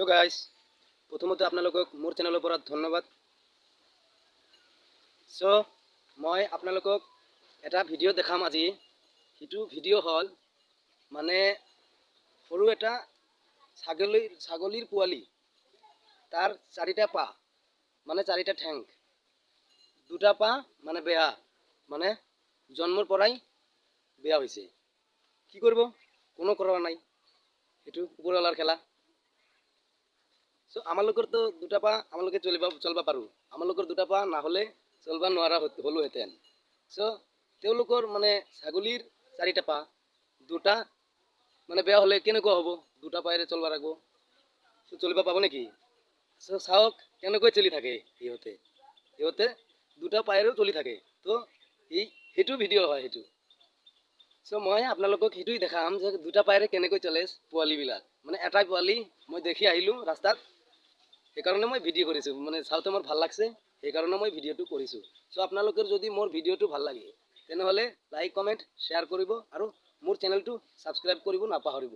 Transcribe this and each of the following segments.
Hello guys प्रथमते आपनालोকক मोर चेनेলৰ পৰা धन्यवाद। सो मैं आपनालोকক এটা ভিডিও দেখাম আজি। हिटू ভিডিও हल माने सरू এটা ছাগলীৰ পোৱালি तार चारिटा पा माने चारिटा ठेंग दुटा पा माने बेया माने जन्মৰ পৰাই बेया হৈছে কি কৰিব কোনো কৰা নাই এটু ওপৰৱালাৰ খেলা। सो आमालोकर तो दुटा पा आमालोके चलबा पारो आमालोकर दुटा पा ना हले चलबा नोवारा हलोहेतेन। सो तेओलोकर माने छागलीर चारिटा पा दुटा माने बेया हले केनेकुवा हबो दुटा पायरे चलबा राखबो सो चलिबा पाबो नेकी। सो साওক केनेकुवा चली थाके इहते दुटा पायरेও चली थाके तो हेटु भिडिओ হয় हेटु। सो मैं आपनालोকক हेटुই देखाम जे दुटा पायरे केनेकुवा चले पोवालीबिलाक माने एटाই पोवाली मैं देखि आहिलु रास्तात সেইকাৰণে মই ভিডিও কৰিছো মানে চাওতে মোৰ ভাল লাগছে সেইকাৰণে মই ভিডিওটো কৰিছো। সো আপোনালোকৰ যদি মোৰ ভিডিওটো ভাল লাগে তেনহলে লাইক কমেন্ট শেয়াৰ কৰিব আৰু মোৰ চেনেলটো সাবস্ক্ৰাইব কৰিব নাপাহৰিব।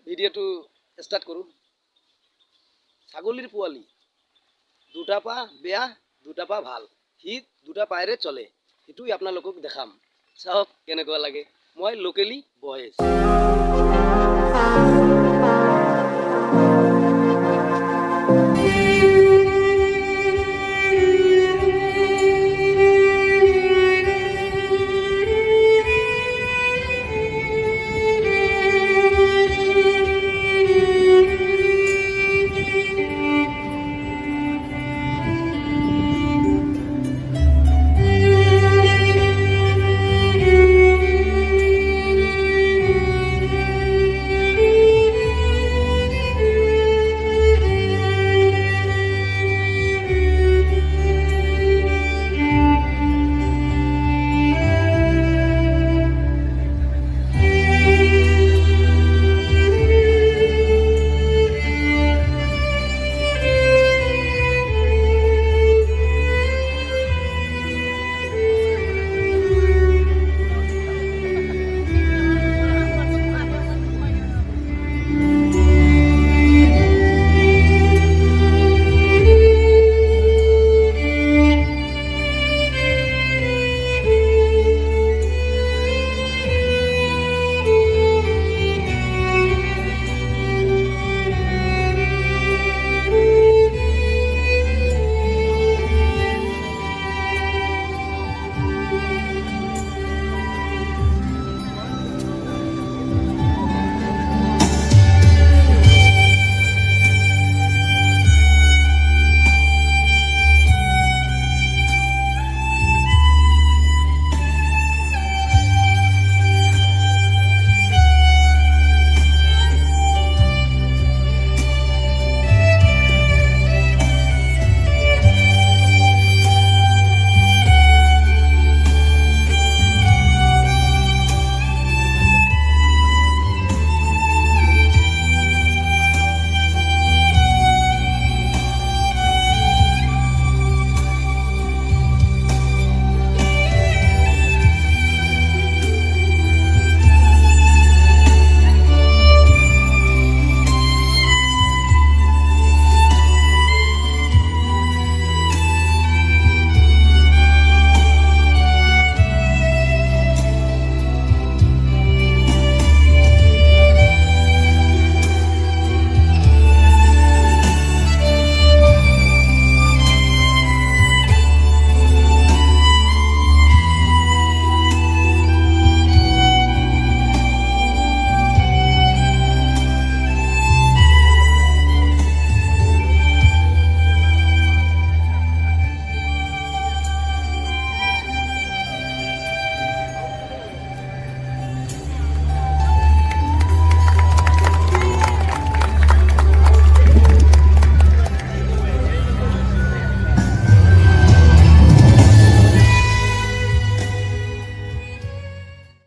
ভিডিওটো স্টাৰ্ট কৰো। ছাগলীৰ পোৱালি দুটা পা বেয়া দুটা পা ভাল হি দুটা পায়ৰে চলে হেতুই আপোনালোকক দেখাম চাওক কেনেকুৱা লাগে। মই লোকেলি বয়েজ